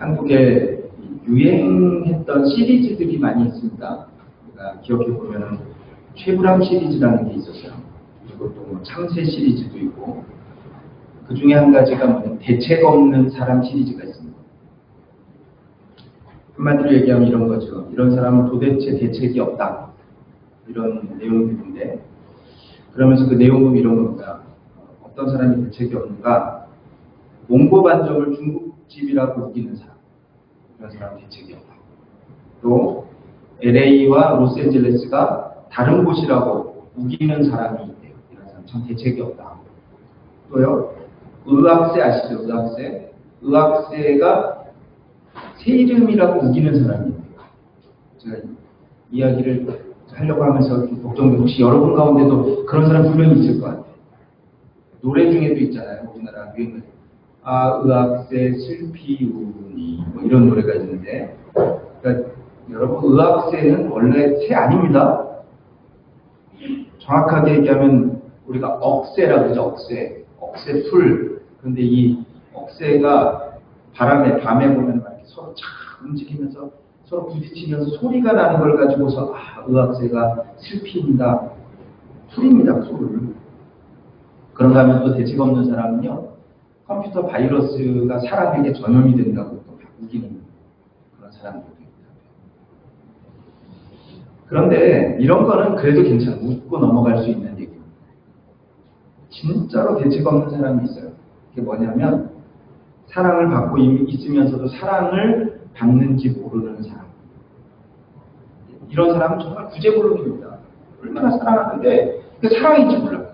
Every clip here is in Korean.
한국에 유행했던 시리즈들이 많이 있습니다. 우리가 기억해 보면은 최불암 시리즈라는 게 있었어요. 그리고 또 뭐 창세 시리즈도 있고, 그 중에 한 가지가 뭐냐면 대책 없는 사람 시리즈가 있습니다. 한마디로 얘기하면 이런 거죠. 이런 사람은 도대체 대책이 없다. 이런 내용들인데, 그러면서 그 내용은 이런 겁니다. 어떤 사람이 대책이 없는가? 몽고 반점을 중국집이라고 우기는 사람. 이런 사람은 대책이 없다. 또 LA와 로스앤젤레스가 다른 곳이라고 우기는 사람이 있대요. 이런 사람 참 대책이 없다. 또요, 의학세 아시죠? 의학세. 의학세가 새 이름이라고 우기는 사람이 있대요. 제가 이야기를 하려고 하면서 걱정돼. 혹시 여러분 가운데도 그런 사람 분명히 있을 것 같아요. 노래 중에도 있잖아요. 우리나라 유행어. 아, 의학세 슬피우니 뭐 이런 노래가 있는데, 그러니까 여러분, 의학세는 원래 새 아닙니다. 정확하게 얘기하면 우리가 억새라고 하죠. 억새풀. 그런데 이 억새가 밤에 보면 이렇게 서로 착 움직이면서 서로 부딪히면서 소리가 나는 걸 가지고서 의학세가 슬피입니다. 풀입니다. 풀. 그런가 하면 또 대책 없는 사람은요, 컴퓨터 바이러스가 사람에게 전염이 된다고 또 우기는 그런 사람들도 있습니다. 그런데 이런 거는 그래도 괜찮아. 웃고 넘어갈 수 있는 얘기입니다. 진짜로 대책 없는 사람이 있어요. 그게 뭐냐면 사랑을 받고 있으면서도 사랑을 받는지 모르는 사람. 이런 사람은 정말 구제불능입니다. 얼마나 사랑하는데 사랑인지 몰라요.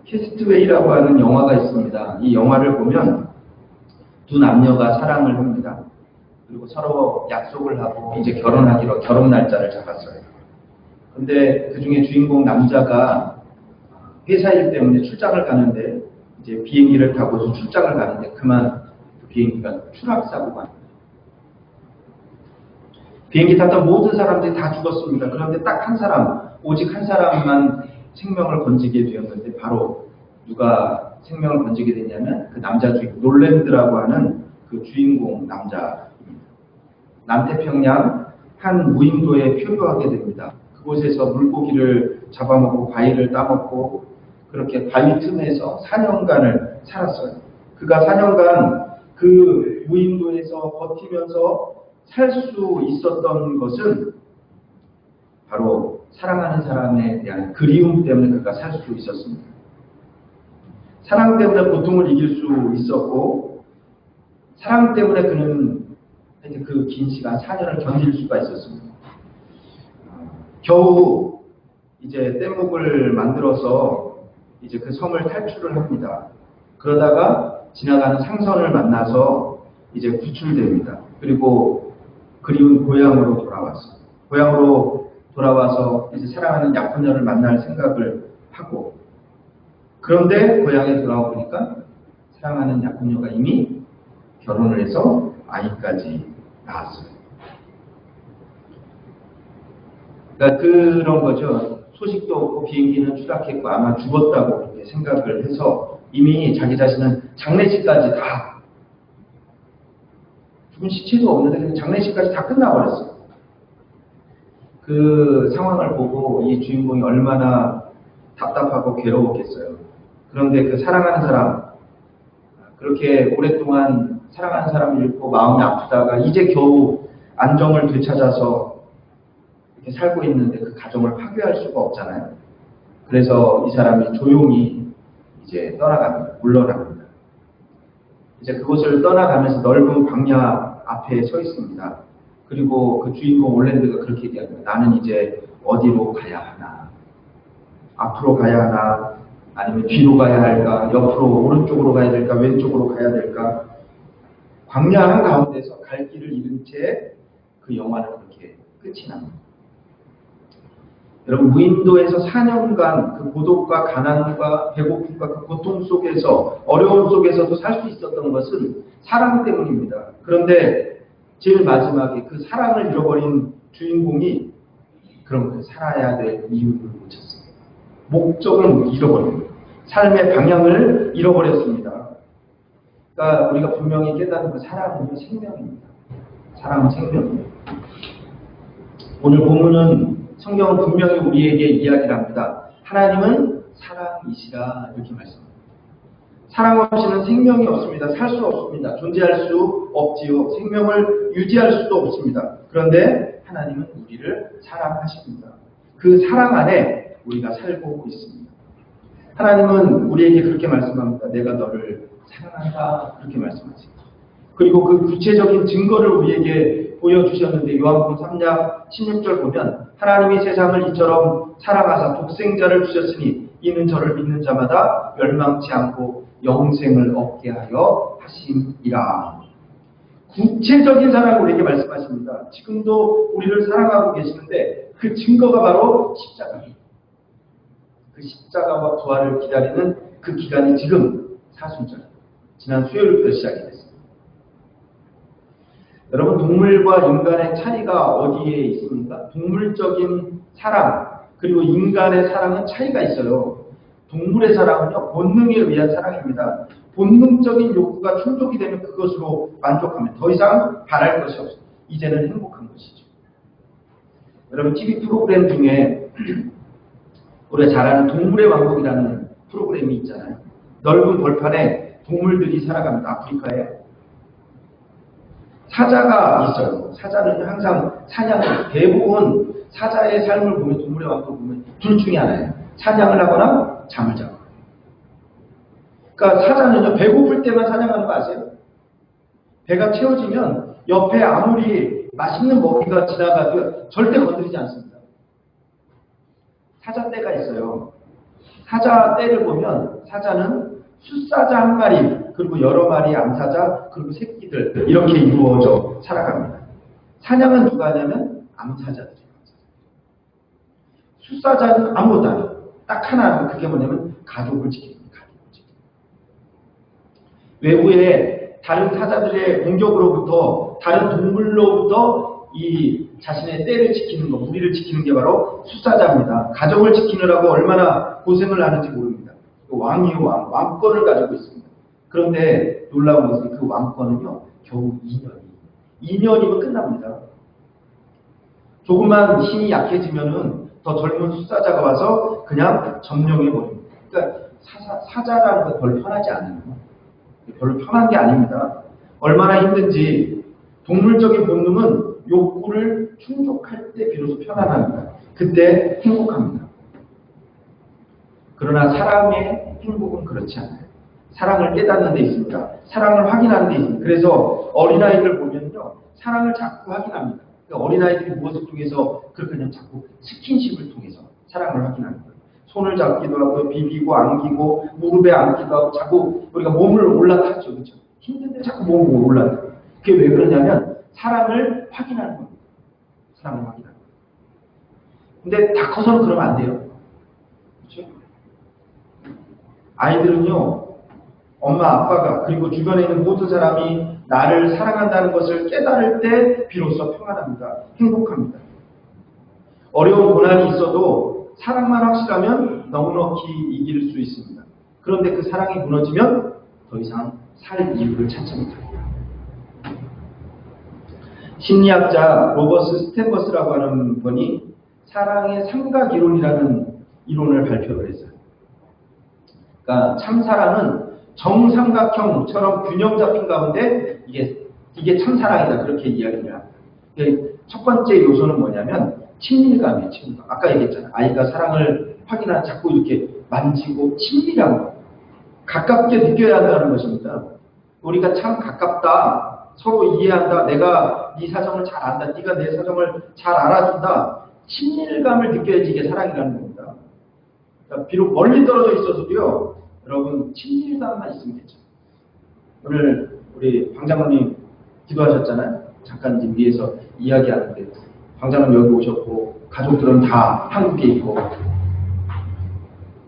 캐스트웨이라고 하는 영화가 있습니다. 이 영화를 보면 두 남녀가 사랑을 합니다. 그리고 서로 약속을 하고 이제 결혼하기로 결혼 날짜를 잡았어요. 근데 그 중에 주인공 남자가 회사 일 때문에 출장을 가는데 이제 비행기를 타고서 출장을 가는데 그만 그 비행기가 추락사고가 납니다. 비행기 탔던 모든 사람들이 다 죽었습니다. 그런데 딱 한 사람, 오직 한 사람만 생명을 건지게 되었는데 바로 누가 생명을 건지게 됐냐면 그 남자 주인공 롤랜드라고 하는 그 주인공 남자입니다. 남태평양 한 무인도에 표류하게 됩니다. 그곳에서 물고기를 잡아먹고 과일을 따먹고 그렇게 바위 틈에서 4년간을 살았어요. 그가 4년간 그 무인도에서 버티면서 살 수 있었던 것은 바로 사랑하는 사람에 대한 그리움 때문에 그가 살 수 있었습니다. 사랑 때문에 고통을 이길 수 있었고, 사랑 때문에 그는 그 긴 시간 4년을 견딜 수가 있었습니다. 겨우 이제 뗏목을 만들어서 이제 그 섬을 탈출을 합니다. 그러다가 지나가는 상선을 만나서 이제 구출됩니다. 그리고 그리운 고향으로 돌아왔어요. 고향으로 돌아와서 이제 사랑하는 약혼녀를 만날 생각을 하고, 그런데 고향에 돌아오니까 사랑하는 약혼녀가 이미 결혼을 해서 아이까지 낳았어요. 그러니까 그런 거죠. 소식도 없고 비행기는 추락했고 아마 죽었다고 그렇게 생각을 해서 이미 자기 자신은 장례식까지 다, 죽은 시체도 없는데 장례식까지 다 끝나버렸어요. 그 상황을 보고 이 주인공이 얼마나 답답하고 괴로웠겠어요. 그런데 그 사랑하는 사람, 그렇게 오랫동안 사랑하는 사람을 잃고 마음이 아프다가 이제 겨우 안정을 되찾아서 이렇게 살고 있는데 그 가정을 파괴할 수가 없잖아요. 그래서 이 사람이 조용히 이제 떠나갑니다. 물러납니다. 이제 그곳을 떠나가면서 넓은 광야 앞에 서 있습니다. 그리고 그 주인공 올랜드가 그렇게 얘기합니다. 나는 이제 어디로 가야 하나? 앞으로 가야 하나? 아니면 뒤로 가야 할까? 옆으로 오른쪽으로 가야 될까? 왼쪽으로 가야 될까? 광야 한가운데서 갈 길을 잃은 채 그 영화는 그렇게 끝이 납니다. 여러분, 무인도에서 4년간 그 고독과 가난과 배고픔과 그 고통 속에서, 어려움 속에서도 살 수 있었던 것은 사랑 때문입니다. 그런데 제일 마지막에 그 사랑을 잃어버린 주인공이 그럼 그 살아야 될 이유를 못 찾습니다. 목적을 잃어버립니다. 삶의 방향을 잃어버렸습니다. 그러니까 우리가 분명히 깨닫는 건 사랑은 생명입니다. 사랑은 생명. 오늘 본문은 성경은 분명히 우리에게 이야기를 합니다. 하나님은 사랑이시라 이렇게 말씀합니다. 사랑 없이는 생명이 없습니다. 살 수 없습니다. 존재할 수 없지요. 생명을 유지할 수도 없습니다. 그런데 하나님은 우리를 사랑하십니다. 그 사랑 안에 우리가 살고 있습니다. 하나님은 우리에게 그렇게 말씀합니다. 내가 너를 사랑한다 그렇게 말씀하십니다. 그리고 그 구체적인 증거를 우리에게 보여주셨는데 요한복음 3장 16절 보면 하나님이 세상을 이처럼 사랑하사 독생자를 주셨으니 이는 저를 믿는 자마다 멸망치 않고 영생을 얻게 하여 하심이라. 구체적인 사랑을 우리에게 말씀하십니다. 지금도 우리를 사랑하고 계시는데 그 증거가 바로 십자가입니다. 그 십자가와 부활을 기다리는 그 기간이 지금 사순절, 지난 수요일부터 시작이 됐습니다. 여러분, 동물과 인간의 차이가 어디에 있습니까? 동물적인 사랑 그리고 인간의 사랑은 차이가 있어요. 동물의 사랑은요, 본능에 의한 사랑입니다. 본능적인 욕구가 충족이 되면 그것으로 만족하면 더 이상 바랄 것이 없어요. 이제는 행복한 것이죠. 여러분, TV 프로그램 중에 우리가 잘 아는 동물의 왕국이라는 프로그램이 있잖아요. 넓은 벌판에 동물들이 살아갑니다. 아프리카에. 사자가 있어요. 사자는 항상 사냥을, 대부분 사자의 삶을 보면, 동물의 왕국을 보면 둘 중에 하나예요. 사냥을 하거나 잠을 자고. 그러니까 사자는요, 배고플 때만 사냥하는 거 아세요? 배가 채워지면 옆에 아무리 맛있는 먹이가 지나가도 절대 건드리지 않습니다. 사자 떼가 있어요. 사자 떼를 보면 사자는 숫사자 한 마리, 그리고 여러 마리의 암사자, 그리고 새끼들 이렇게 이루어져 살아갑니다. 사냥은 누가 하냐면 암사자들이에요. 숫사자는 아무것도 안 해요. 딱 하나, 그게 뭐냐면 가족을 지킵니다. 외부의 다른 사자들의 공격으로부터, 다른 동물로부터 이 자신의 떼를 지키는 것, 무리를 지키는 게 바로 숫사자입니다. 가족을 지키느라고 얼마나 고생을 하는지 모릅니다. 왕이요, 왕권을 가지고 있습니다. 그런데 놀라운 것은 그 왕권은요, 겨우 2년이면 끝납니다. 조금만 힘이 약해지면은 더 젊은 숫사자가 와서 그냥 점령해버립니다. 그러니까 사자라는 건 별로 편하지 않아요. 별로 편한 게 아닙니다. 얼마나 힘든지 동물적인 본능은 욕구를 충족할 때 비로소 편안합니다. 그때 행복합니다. 그러나 사람의 행복은 그렇지 않아요. 사랑을 깨닫는 데 있습니다. 사랑을 확인하는 데 있습니다. 그래서 어린아이들 보면요, 사랑을 자꾸 확인합니다. 그러니까 어린아이들이 무엇을 통해서 그렇게 하냐면 자꾸 스킨십을 통해서 사랑을 확인하는 거예요. 손을 잡기도 하고, 비비고, 안기고, 무릎에 안기도 하고, 자꾸 우리가 몸을 올라타죠. 그렇죠? 힘든데 자꾸 몸을 올라타요. 그게 왜 그러냐면 사랑을 확인하는 겁니다. 사랑을 확인하는 거예요. 근데 다 커서는 그러면 안 돼요. 그렇죠? 아이들은요, 엄마, 아빠가, 그리고 주변에 있는 모든 사람이 나를 사랑한다는 것을 깨달을 때 비로소 평안합니다. 행복합니다. 어려운 고난이 있어도 사랑만 확실하면 넉넉히 이길 수 있습니다. 그런데 그 사랑이 무너지면 더 이상 살 이유를 찾지 못합니다. 심리학자 로버스 스탠버스라고 하는 분이 사랑의 삼각이론이라는 이론을 발표를 했어요. 그러니까 참사랑은 정삼각형처럼 균형 잡힌 가운데 이게 참사랑이다, 그렇게 이야기를 합니다. 첫 번째 요소는 뭐냐면 친밀감이에요. 친밀감. 아까 얘기했잖아요. 아이가 사랑을 확인하는, 자꾸 이렇게 만지고 친밀한 거, 가깝게 느껴야 한다는 것입니다. 우리가 참 가깝다, 서로 이해한다, 내가 네 사정을 잘 안다, 네가 내 사정을 잘 알아준다, 친밀감을 느껴야지 이게 사랑이라는 겁니다. 그러니까 비록 멀리 떨어져 있어서도요, 여러분 친밀감만 있으면 되죠. 오늘 우리 방장님 기도하셨잖아요. 잠깐 이제 위에서 이야기하는데 방장님 여기 오셨고 가족들은 다 한국에 있고,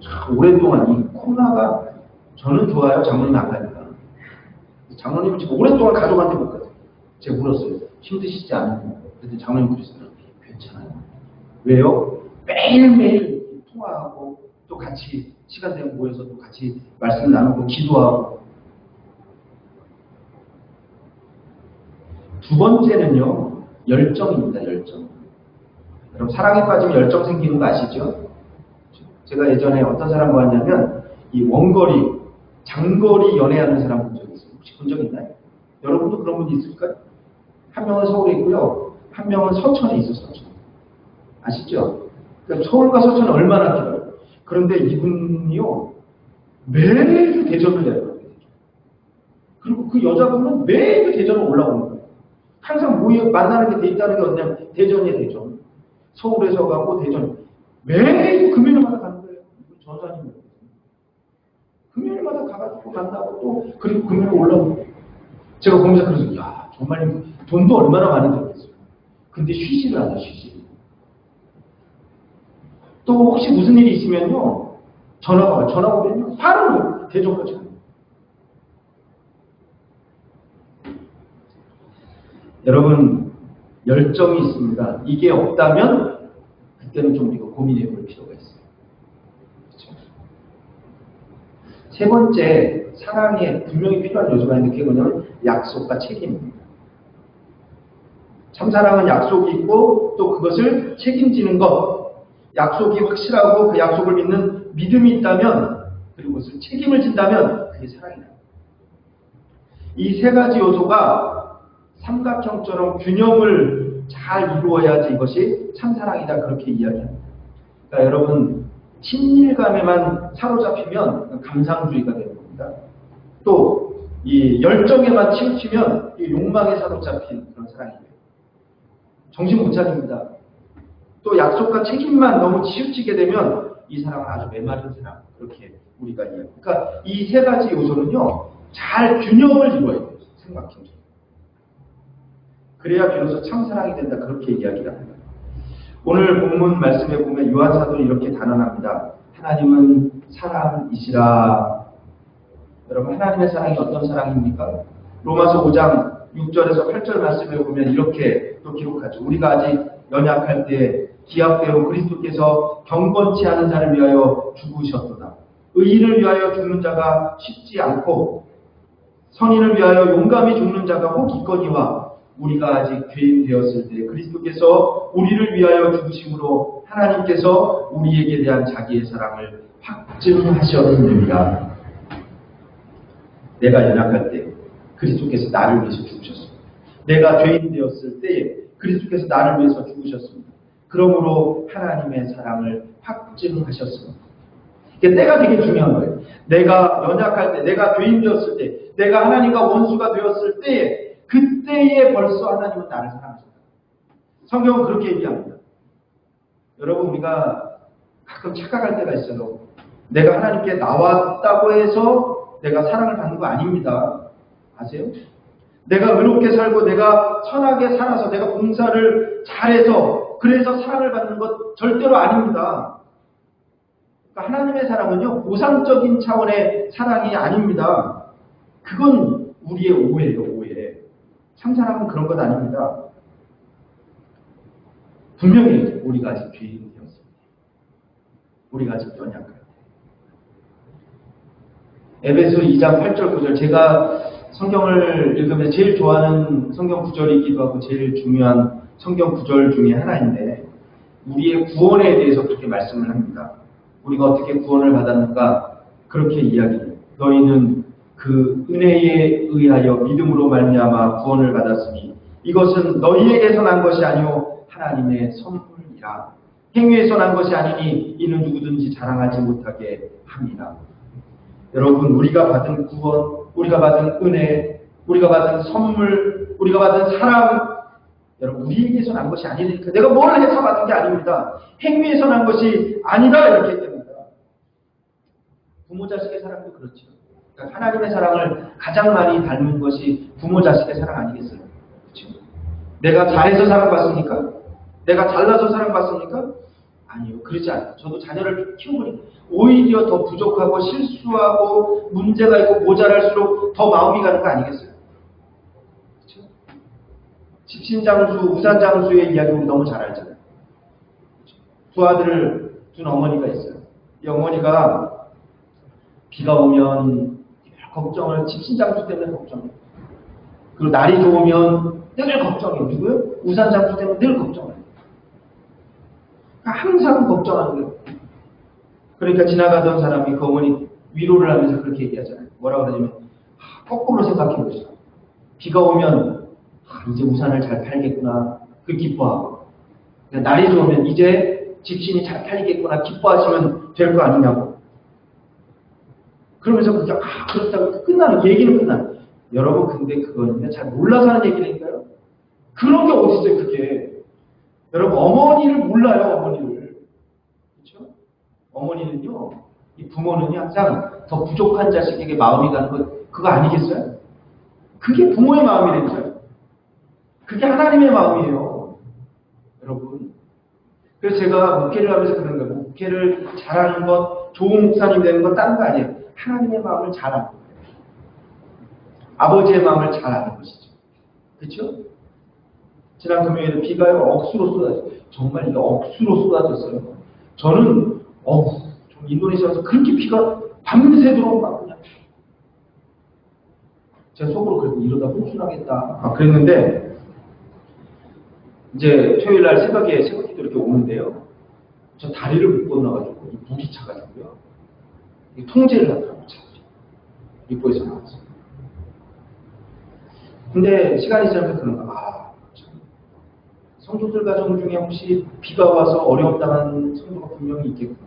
참 오랫동안 이 코로나가, 저는 좋아요. 장모님 안 가니까. 장모님은 지금 오랫동안 가족한테 못 가요. 제가 물었어요. 힘드시지 않나요? 그랬더니 장모님 그러시더라고요. 괜찮아요. 왜요? 매일매일 통화하고 또 같이 시간 되면 모여서 또 같이 말씀 나누고 기도하고. 두 번째는요, 열정입니다, 열정. 여러분, 사랑에 빠지면 열정 생기는 거 아시죠? 제가 예전에 어떤 사람 보았냐면, 이 원거리, 장거리 연애하는 사람 본 적 있어요. 혹시 본 적 있나요? 여러분도 그런 분이 있을까요? 한 명은 서울에 있고요, 한 명은 서천에 있어요, 서천. 아시죠? 그러니까 서울과 서천은 얼마나 길어요? 그런데 이분이요, 매주 대전을 내려가요. 그리고 그 여자분은 매주 대전을 올라오는 거예요. 항상 만나는 게 돼 있다는 게 어디냐면 대전이에요, 대전. 서울에서 가고 대전. 매주 금요일마다 가는 거예요. 전사님. 금요일마다 가가지고 간다고 또 그리고 금요일에 올라오고. 제가 보면서 그래서 야 정말 돈도 얼마나 많이 들겠어요. 근데 쉬지를 않아요, 쉬지. 또 혹시 무슨 일이 있으면요 전화가 와요. 전화 오면요 바로 대전까지 가요. 여러분 열정이 있습니다. 이게 없다면 그때는 좀 우리가 고민해 볼 필요가 있어요. 그렇죠? 세 번째 사랑에 분명히 필요한 요소가 있는데 그게 뭐냐면 약속과 책임입니다. 참사랑은 약속이 있고 또 그것을 책임지는 것. 약속이 확실하고 그 약속을 믿는 믿음이 있다면 그리고 그것을 책임을 진다면 그게 사랑이다. 이 세 가지 요소가 삼각형처럼 균형을 잘 이루어야지 이것이 참사랑이다 그렇게 이야기합니다. 그러니까 여러분 친밀감에만 사로잡히면 감상주의가 되는 겁니다. 또 이 열정에만 치우치면 이 욕망에 사로잡힌 그런 사랑이 돼요. 정신 못 차립니다. 또 약속과 책임만 너무 치우치게 되면 이 사람은 아주 메마른 사람 그렇게 우리가 이야기해요. 그러니까 이 세 가지 요소는요 잘 균형을 이루어야 돼요. 생각해보세요. 그래야 비로소 참사랑이 된다 그렇게 이야기를 합니다. 오늘 본문 말씀에 보면 요한사도는 이렇게 단언합니다. 하나님은 사랑이시라. 여러분 하나님의 사랑이 어떤 사랑입니까? 로마서 5장 6절에서 8절 말씀에 보면 이렇게 또 기록하죠. 우리가 아직 연약할 때 기약대로 그리스도께서 경건치 않은 자를 위하여 죽으셨도다. 의인을 위하여 죽는 자가 쉽지 않고 선인을 위하여 용감히 죽는 자가 혹 있거니와 우리가 아직 죄인 되었을 때 그리스도께서 우리를 위하여 죽으심으로 하나님께서 우리에게 대한 자기의 사랑을 확증하셨느니라. 내가 연약할 때 그리스도께서 나를 위해서 죽으셨습니다. 내가 죄인 되었을 때에 그리스도께서 나를 위해서 죽으셨습니다. 그러므로 하나님의 사랑을 확증하셨습니다. 때가 되게 중요한 거예요. 내가 연약할 때, 내가 죄인 되었을 때, 내가 하나님과 원수가 되었을 때에 그때에 벌써 하나님은 나를 사랑하셨다. 성경은 그렇게 얘기합니다. 여러분 우리가 가끔 착각할 때가 있어요. 내가 하나님께 나왔다고 해서 내가 사랑을 받는 거 아닙니다. 아세요? 내가 의롭게 살고 내가 선하게 살아서 내가 봉사를 잘해서 그래서 사랑을 받는 것 절대로 아닙니다. 그러니까 하나님의 사랑은요 보상적인 차원의 사랑이 아닙니다. 그건 우리의 오해예요, 오해. 참사랑은 그런 것 아닙니다. 분명히 우리가 아직 죄인 되었습니다. 우리가 아직 연약할 때. 에베소 2장 8절 9절 제가 성경을 읽으면서 제일 좋아하는 성경 구절이기도 하고 제일 중요한 성경 구절 중에 하나인데 우리의 구원에 대해서 그렇게 말씀을 합니다. 우리가 어떻게 구원을 받았는가 그렇게 이야기해요. 너희는 그 은혜에 의하여 믿음으로 말미암아 구원을 받았으니 이것은 너희에게서 난 것이 아니오 하나님의 선물이라. 행위에서 난 것이 아니니 이는 누구든지 자랑하지 못하게 합니다. 여러분 우리가 받은 구원, 우리가 받은 은혜, 우리가 받은 선물, 우리가 받은 사랑 여러분 우리에게서 난 것이 아니니까 내가 뭘 해서 받은 게 아닙니다. 행위에서 난 것이 아니다 이렇게 얘기합니다. 부모 자식의 사랑도 그렇죠. 그러니까 하나님의 사랑을 가장 많이 닮은 것이 부모 자식의 사랑 아니겠어요? 그렇죠? 내가 잘해서 사랑받습니까? 내가 잘나서 사랑받습니까? 아니요. 그러지 않아요. 저도 자녀를 키우고 오히려 더 부족하고 실수하고 문제가 있고 모자랄수록 더 마음이 가는 거 아니겠어요? 그렇죠? 집신장수, 우산장수의 이야기 우리 너무 잘 알잖아요. 그렇죠? 두 아들을 둔 어머니가 있어요. 이 어머니가 비가 오면 걱정을 집신장수 때문에 걱정해요. 그리고 날이 좋으면 늘 걱정해요. 누구요? 우산 장수 때문에 늘 걱정해요. 항상 걱정하는 거예요. 그러니까 지나가던 사람이 그 어머니 위로를 하면서 그렇게 얘기하잖아요. 뭐라고 그러냐면 거꾸로 생각해 보시죠. 비가 오면 이제 우산을 잘 팔겠구나. 그 기뻐하고 날이 좋으면 이제 집신이 잘 팔리겠구나. 기뻐하시면 될 거 아니냐고. 그러면서 그렇게 그렇다고 끝나는 얘기는 끝나는. 여러분 근데 그거는 잘 몰라서 하는 얘기니까요. 그런 게 어디 있어요 그게. 여러분 어머니를 몰라요 어머니를. 그렇죠? 어머니는요. 이 부모는요 항상 더 부족한 자식에게 마음이 가는 것 그거 아니겠어요? 그게 부모의 마음이라니까요. 그게 하나님의 마음이에요. 여러분. 그래서 제가 목회를 하면서 그런 거예요. 목회를 잘하는 것, 좋은 목사님 되는 것 다른 거 아니에요. 하나님의 마음을 잘 아는 거예요. 아버지의 마음을 잘 아는 것이죠. 그렇죠? 지난 금요일에 비가 억수로 쏟아졌어요. 정말 이게 억수로 쏟아졌어요. 저는 좀 인도네시아에서 그렇게 비가 밤새도록 막 그냥 제가 속으로 그래도 이러다 홍수나겠다. 그랬는데 이제 토요일 날 새벽에 이렇게 오는데요. 저 다리를 못 건너가지고 물이 차가지고요. 통제를 하더라고요. 입구에서 나왔어요. 근데 시간이 지나면서 그런가 성도들 가정 중에 혹시 비가 와서 어려웠다는 성도가 분명히 있겠구나.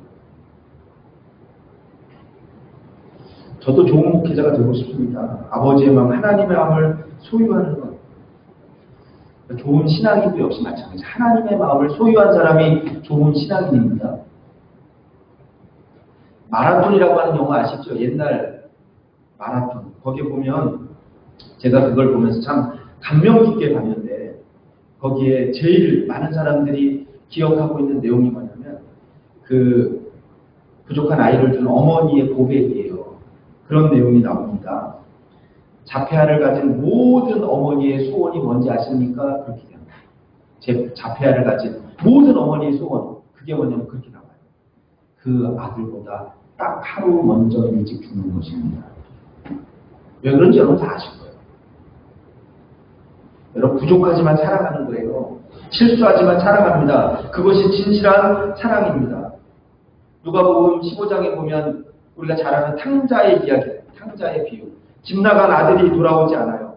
저도 좋은 목회자가 되고 싶습니다. 아버지의 마음, 하나님의 마음을 소유하는 것. 좋은 신앙인도 역시 마찬가지. 하나님의 마음을 소유한 사람이 좋은 신앙인입니다. 마라톤이라고 하는 영화 아시죠? 옛날 마라톤. 거기에 보면 제가 그걸 보면서 참 감명 깊게 봤는데 거기에 제일 많은 사람들이 기억하고 있는 내용이 뭐냐면 그 부족한 아이를 둔 어머니의 고백이에요. 그런 내용이 나옵니다. 자폐아를 가진 모든 어머니의 소원이 뭔지 아십니까? 그렇게 됩니다. 자폐아를 가진 모든 어머니의 소원 그게 뭐냐면 그렇게 나와요. 그 아들보다 딱 하루 먼저 일찍 죽는 것입니다. 왜 그런지 여러분 다 아실 거예요. 여러분 부족하지만 사랑하는 거예요. 실수하지만 사랑합니다. 그것이 진실한 사랑입니다. 누가복음 15장에 보면 우리가 잘 아는 탕자의 이야기, 탕자의 비유. 집 나간 아들이 돌아오지 않아요.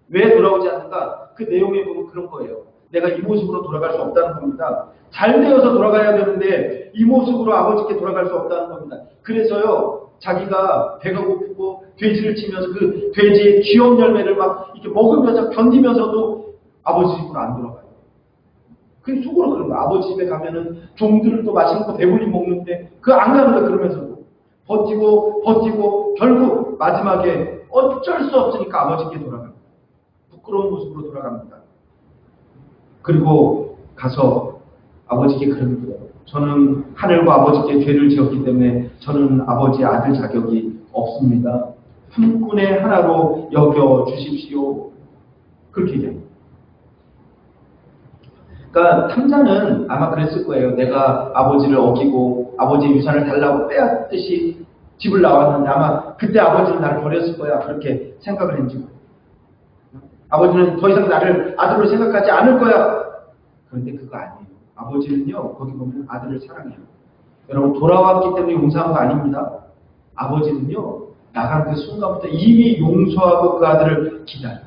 왜 돌아오지 않는가? 그 내용에 보면 그런 거예요. 내가 이 모습으로 돌아갈 수 없다는 겁니다. 잘 되어서 돌아가야 되는데 이 모습으로 아버지께 돌아갈 수 없다는 겁니다. 그래서요, 자기가 배가 고프고 돼지를 치면서 그 돼지의 귀여운 열매를 막 이렇게 먹으면서 견디면서도 아버지 집으로 안 돌아가요. 그 속으로 그런 거야. 아버지 집에 가면은 종들을 또 맛있는 거 배불리 먹는데 그 안 가는 거야. 그러면서도 버티고 결국 마지막에 어쩔 수 없으니까 아버지께 돌아갑니다. 부끄러운 모습으로 돌아갑니다. 그리고 가서 아버지께 그런 거예요. 저는 하늘과 아버지께 죄를 지었기 때문에 저는 아버지의 아들 자격이 없습니다. 한 분의 하나로 여겨 주십시오. 그렇게 얘기합니다. 그러니까 탕자는 아마 그랬을 거예요. 내가 아버지를 어기고 아버지의 유산을 달라고 빼앗듯이 집을 나왔는데 아마 그때 아버지는 나를 버렸을 거야. 그렇게 생각을 했지. 아버지는 더 이상 나를 아들로 생각하지 않을 거야. 그런데 그거 아니에요. 아버지는요. 거기 보면 아들을 사랑해요. 여러분 돌아왔기 때문에 용서한 거 아닙니다. 아버지는요. 나간 그 순간부터 이미 용서하고 그 아들을 기다려요.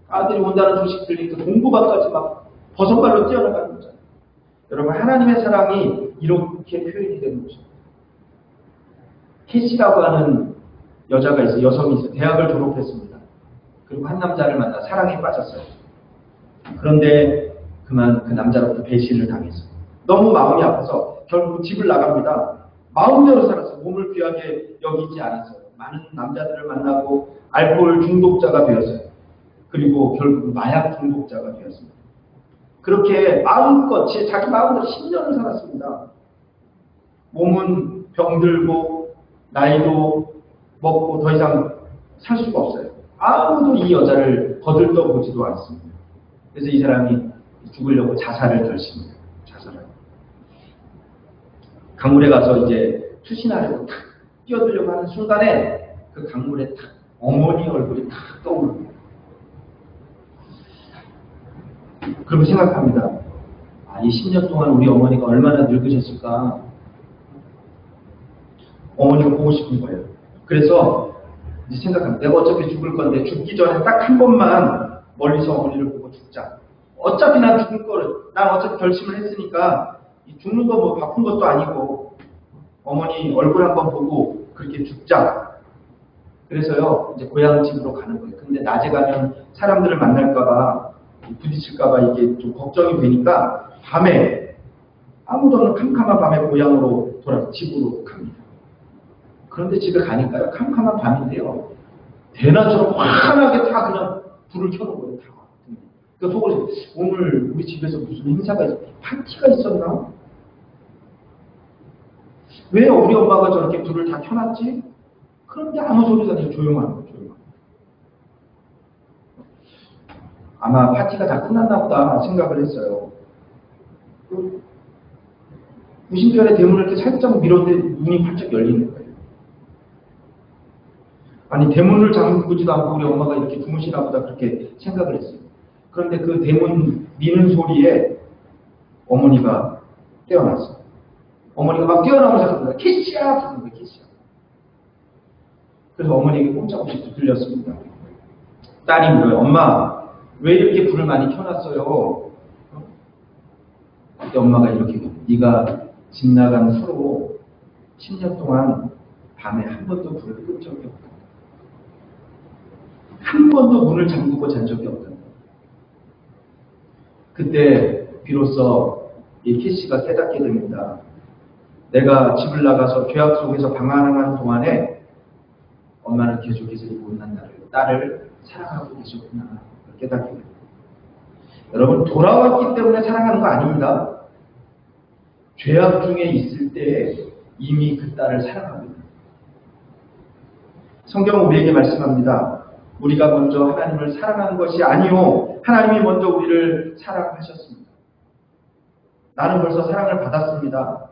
아들이 온다는 소식 들리니까 공부방까지 막 버선발로 뛰어나가는 거잖아요. 여러분 하나님의 사랑이 이렇게 표현이 되는 거죠. 캐시라고 하는 여자가 있어요. 여성이 있어요. 대학을 졸업했습니다. 그리고 한 남자를 만나 사랑에 빠졌어요. 그런데 그만 그 남자로부터 배신을 당했어요. 너무 마음이 아파서 결국 집을 나갑니다. 마음대로 살았어요. 몸을 귀하게 여기지 않았어요. 많은 남자들을 만나고 알코올 중독자가 되었어요. 그리고 결국 마약 중독자가 되었습니다. 그렇게 마음껏 자기 마음대로 10년을 살았습니다. 몸은 병들고 나이도 먹고 더 이상 살 수가 없어요. 아무도 이 여자를 거들떠보지도 않습니다. 그래서 이 사람이 죽으려고 자살을 결심해요. 자살을. 강물에 가서 이제 투신하려고 탁 뛰어들려고 하는 순간에 그 강물에 탁 어머니 얼굴이 탁 떠오릅니다. 그리고 생각합니다. 이 10년 동안 우리 어머니가 얼마나 늙으셨을까. 어머니를 보고 싶은 거예요. 그래서 이제 생각합니다. 내가 어차피 죽을 건데 죽기 전에 딱 한 번만 멀리서 어머니를 보고 죽자. 어차피 난 죽을 거를, 난 어차피 결심을 했으니까 죽는 거 뭐 바쁜 것도 아니고 어머니 얼굴 한번 보고 그렇게 죽자. 그래서요, 이제 고향 집으로 가는 거예요. 근데 낮에 가면 사람들을 만날까봐, 부딪힐까봐 이게 좀 걱정이 되니까 밤에, 아무도 없는 캄캄한 밤에 고향으로 집으로 갑니다. 그런데 집에 가니까요, 캄캄한 밤인데요, 대낮처럼 환하게 다 그냥 불을 켜놓은 거예요, 다. 그러니까 속으로, 오늘 우리 집에서 무슨 행사가 파티가 있었나? 왜 우리 엄마가 저렇게 불을 다 켜놨지? 그런데 아무 소리도 안 나요. 조용한 거예요. 조용한. 아마 파티가 다 끝났나 보다 생각을 했어요. 무심결에 대문을 이렇게 살짝 밀었는데 문이 활짝 열리는 거예요. 아니, 대문을 잠그지도 않고 우리 엄마가 이렇게 주무시나 보다 그렇게 생각을 했어요. 그런데 그 대문 미는 소리에 어머니가 깨어났어요. 어머니가 막 뛰어나오면서 그럽니다. 키시야! 그러는 거예요. 키시야. 그래서 어머니에게 꼼짝없이 들렸습니다. 딸이 물어요. 엄마, 왜 이렇게 불을 많이 켜놨어요? 그때 엄마가 이렇게, 네가 집 나간 후로 10년 동안 밤에 한 번도 불을 끈 적이 없다. 한 번도 문을 잠그고 잔 적이 없다. 그때 비로소 이 키씨가 깨닫게 됩니다. 내가 집을 나가서 죄악 속에서 방황하는 동안에 엄마는 계속해서 이 못난 딸을 사랑하고 계셨구나 깨닫게 됩니다. 여러분, 돌아왔기 때문에 사랑하는 거 아닙니다. 죄악 중에 있을 때 이미 그 딸을 사랑합니다. 성경은 우리에게 말씀합니다. 우리가 먼저 하나님을 사랑한 것이 아니요, 하나님이 먼저 우리를 사랑하셨습니다. 나는 벌써 사랑을 받았습니다.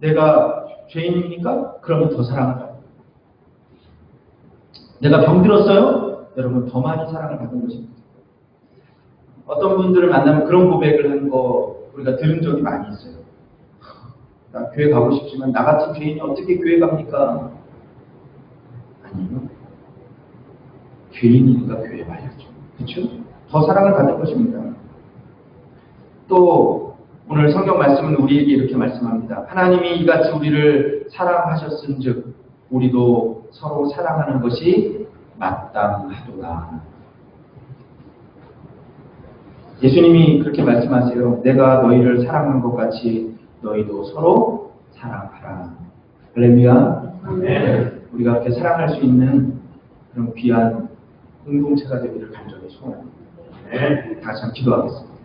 내가 죄인입니까? 그러면 더 사랑을 받습니다. 내가 병들었어요? 여러분, 더 많이 사랑을 받은 것입니다. 어떤 분들을 만나면 그런 고백을 하는 거 우리가 들은 적이 많이 있어요. 나 교회 가고 싶지만 나 같은 죄인이 어떻게 교회 갑니까? 아니요. 죄인이니까 교회 가야죠. 그렇죠? 더 사랑을 받는 것입니다. 또 오늘 성경 말씀은 우리에게 이렇게 말씀합니다. 하나님이 이같이 우리를 사랑하셨은즉 우리도 서로 사랑하는 것이 마땅하도다. 예수님이 그렇게 말씀하세요. 내가 너희를 사랑한 것 같이 너희도 서로 사랑하라. 할렐루야. 네. 우리가 그렇게 사랑할 수 있는 그런 귀한 공동체가 되기를 간절히 소원합니다. 네. 다시 한번 기도하겠습니다.